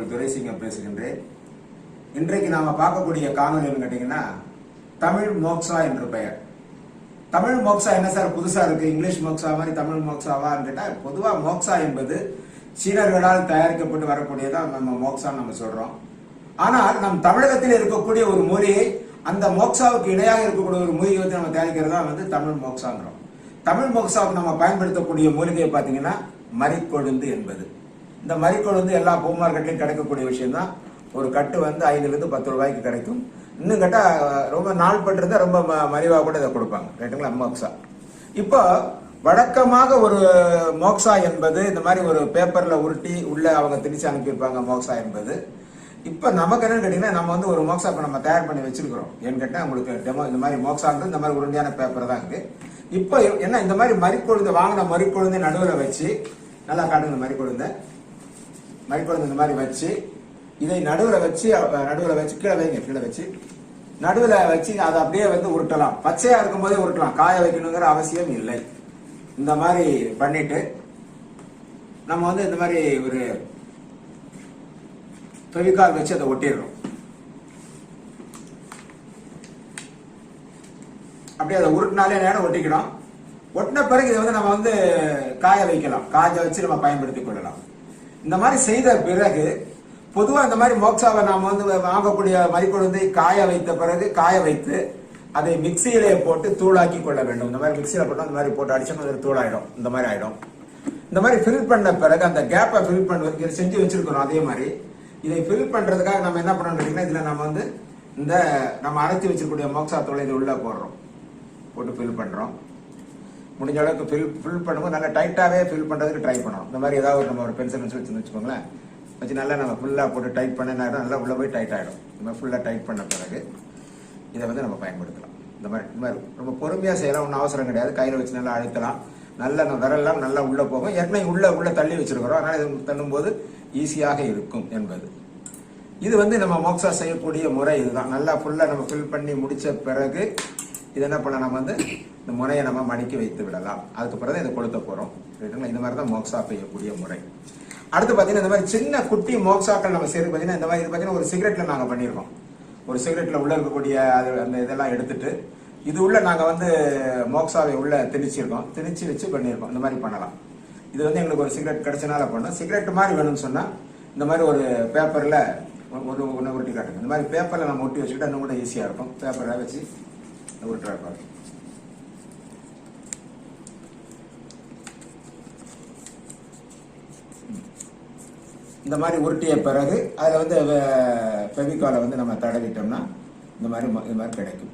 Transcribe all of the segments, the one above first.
உங்கள் துரைசிங்கம் பேசுகின்றேன். இன்றைக்கு நாம பார்க்கக்கூடிய காணொலி கேட்டீங்கன்னா தமிழ் மோக்ஷா என்று பெயர். தமிழ் மோக்ஷா என்ன சார் புதுசா இருக்கு, இங்கிலீஷ் மோக்ஷா மாதிரி தமிழ் மோக்ஷாவான்னு கேட்டா, பொதுவா மோக்ஷா என்பது சீனர்களால் தயாரிக்கப்பட்டு வரக்கூடியதான் நம்ம மோக்ஷான்னு நம்ம சொல்றோம். ஆனால் நம் தமிழகத்தில் இருக்கக்கூடிய ஒரு மூலிகை, அந்த மோக்ஷாவுக்கு இணையாக இருக்கக்கூடிய ஒரு மூலிகை வந்து நம்ம தயாரிக்கிறதா வந்து தமிழ் மோக்ஷாங்கிறோம். தமிழ் மோக்ஷாவுக்கு நம்ம பயன்படுத்தக்கூடிய மூலிகையை பார்த்தீங்கன்னா மறிக்கொழுந்து என்பது. இந்த மறிக்கொழுந்து எல்லா பூ மார்க்கெட்லையும் கிடைக்கக்கூடிய விஷயம் தான். ஒரு கட்டு வந்து 5 to 10 ரூபாய்க்கு கிடைக்கும். இன்னும் கேட்டா ரொம்ப நாள் பட்டிருந்தா ரொம்ப மலிவாக கூட இதை கொடுப்பாங்க. ரைட்டுங்களா? மோக்ஷா. இப்போ வழக்கமாக ஒரு மோக்ஷா என்பது இந்த மாதிரி ஒரு பேப்பர்ல உருட்டி உள்ள அவங்க திணிச்சு அனுப்பியிருப்பாங்க மோக்ஷா என்பது. இப்ப நமக்கு என்னன்னு கேட்டீங்கன்னா, நம்ம வந்து ஒரு மோக்ஷா இப்ப நம்ம தயார் பண்ணி வச்சிருக்கிறோம். ஏன்னு கேட்டா உங்களுக்கு டெமோ இந்த மாதிரி மோக்ஷான்றது இந்த மாதிரி உருண்டையான பேப்பர் தான் இருக்கு. இப்ப என்ன இந்த மாதிரி மறிக்கொழுந்து வாங்கின மறிக்கொழுந்து நடுவில் வச்சு நல்லா காட்டுங்க. இந்த மறிக்கொழுந்து இந்த மாதிரி வச்சு இதை நடுவில் வச்சு கீழே வைங்க. கீழே வச்சு நடுவில் வச்சு அதை அப்படியே வந்து உருட்டலாம். பச்சையா இருக்கும் போதே உருட்டலாம், காய வைக்கணுங்கிற அவசியம் இல்லை. இந்த மாதிரி பண்ணிட்டு நம்ம வந்து இந்த மாதிரி ஒரு ஃபெவிகால் வச்சு அதை ஒட்டிடுறோம். அப்படியே அதை உருட்டினாலே நேரம் ஒட்டிக்கணும். ஒட்டின பிறகு இதை வந்து நம்ம வந்து காய வைக்கலாம். காய வச்சு நம்ம பயன்படுத்திக் கொள்ளலாம். இந்த மாதிரி செய்த பிறகு பொதுவா இந்த மாதிரி மோக்ஷாவை நாம வந்து வாங்கக்கூடிய மறிக்கொழுந்தை காய வைத்த பிறகு காய வைத்து அதை மிக்சியிலே போட்டு தூளாக்கி கொள்ள வேண்டும். இந்த மாதிரி மிக்சியில போட்டு அந்த மாதிரி போட்டு அடிச்சோம்னா அது தூளாயிடும். இந்த மாதிரி ஆயிடும். இந்த மாதிரி ஃபில் பண்ண பிறகு அந்த கேப்பை ஃபில் பண்ண செஞ்சு வச்சிருக்கணும். அதே மாதிரி இதை ஃபில் பண்றதுக்காக நம்ம என்ன பண்ணணும் கேட்டீங்கன்னா, இதுல நம்ம வந்து இந்த நம்ம அரைச்சி வச்சிருக்கக்கூடிய மோக்ஷா தூளை இது உள்ள போட்டு ஃபில் பண்றோம். முடிஞ்ச அளவுக்கு ஃபில் பண்ணும்போது நல்லா டைட்டாவே ஃபில் பண்றதுக்கு ட்ரை பண்ணணும். இந்த மாதிரி ஏதாவது நம்ம ஒரு பென்சில் வச்சுக்கோங்களேன், வச்சு நல்லா நம்ம ஃபுல்லா போட்டு டைட் பண்ண நல்லா உள்ள போய் டைட் ஆயிடும். இந்த மாதிரி ஃபுல்லா டைட் பண்ண பிறகு இதை வந்து நம்ம பயன்படுத்தலாம். இந்த மாதிரி ரொம்ப பொறுமையா செய்யலாம். ஒன்றும் அவசரம் கிடையாது. கையில வச்சு நல்லா அழுத்தலாம். நல்லா விரலாம் நல்லா உள்ள போகும். ஏற்கனவே உள்ள தள்ளி வச்சிருக்கிறோம். அதனால இது தள்ளும் போது ஈஸியாக இருக்கும் என்பது. இது வந்து நம்ம மோக்ஷா செய்யக்கூடிய முறை இதுதான். நல்லா ஃபுல்லா நம்ம ஃபில் பண்ணி முடிச்ச பிறகு இது என்ன பண்ணலாம், நம்ம வந்து இந்த முறையை நம்ம மடக்கி வைத்து விடலாம். அதுக்கு பிறகு இதை கொளுத்த போறோம். இந்த மாதிரி தான் மோக்ஷா செய்யக்கூடிய முறை. அடுத்து பாத்தீங்கன்னா இந்த மாதிரி சின்ன குட்டி மோக்ஷாக்கள் நம்ம செய்யறது பாத்தீங்கன்னா இந்த மாதிரி இது பாத்தீங்கன்னா ஒரு சிகரெட்ல நாங்க பண்ணிருக்கோம். ஒரு சிகரெட்ல உள்ள இருக்கக்கூடிய அந்த இதெல்லாம் எடுத்துட்டு இது உள்ள நாங்க வந்து மோக்ஷாவை உள்ள திணிச்சு வச்சு பண்ணியிருக்கோம். இந்த மாதிரி பண்ணலாம். இது வந்து எங்களுக்கு ஒரு சிகரெட் கிடைச்சனால பண்ணோம். சிகரெட் மாதிரி வேணும்னு சொன்னா இந்த மாதிரி ஒரு பேப்பர்ல ஒன்று உருட்டி காட்டுங்க. இந்த மாதிரி பேப்பர்ல நம்ம ஒட்டி வச்சுக்கிட்டா இன்னும் கூட ஈஸியா இருக்கும். பேப்பர்ல வச்சு உருட்டுறாரு. இந்த மாதிரி உருட்டிய பிறகு அதில் வந்து ஃபெவிகாலை வந்து நம்ம தடவிட்டோம்னா இந்த மாதிரி கிடைக்கும்.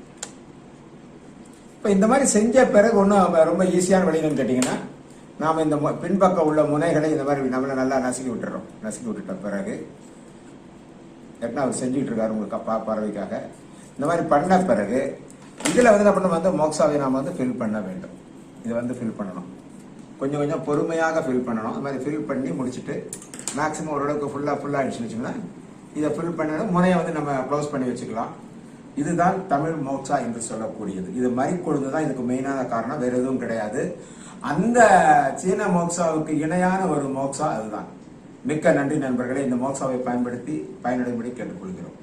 இப்போ இந்த மாதிரி செஞ்ச பிறகு ஒன்றும் ரொம்ப ஈஸியான வழின்னு கேட்டிங்கன்னா, நாம் இந்த பின்பக்கம் உள்ள முனைகளை இந்த மாதிரி நம்மளை நல்லா நசுக்கி விட்டுறோம். நசுக்கி விட்டுட்ட பிறகு ஏன்னா அவர் செஞ்சுக்கிட்டு இருக்காரு உங்களுக்கு பறவைக்காக. இந்த மாதிரி பண்ண பிறகு இதில் வந்து என்ன பண்ண வந்து மோக்ஷாவை நாம் வந்து ஃபில் பண்ண வேண்டும். இதை வந்து ஃபில் பண்ணணும். கொஞ்சம் பொறுமையாக ஃபில் பண்ணணும். இந்த மாதிரி ஃபில் பண்ணி முடிச்சுட்டு மேக்ஸிமம் ஓரளவுக்கு ஃபுல்லாக ஆயிடுச்சுன்னு வச்சுக்கோங்களேன். இதை ஃபில் பண்ண முனையை வந்து நம்ம க்ளோஸ் பண்ணி வச்சுக்கலாம். இதுதான் தமிழ் மோக்ஷா என்று சொல்லக்கூடியது. இது மறிக்கொழுந்து தான் இதுக்கு மெயினான காரணம், வேற எதுவும் கிடையாது. அந்த சீன மோக்ஷாவுக்கு இணையான ஒரு மோக்ஷா அதுதான். மிக்க நன்றி நண்பர்களே. இந்த மோக்ஷாவை பயன்படுத்தி பயனடையும்படி கேட்டுக்கொள்கிறோம்.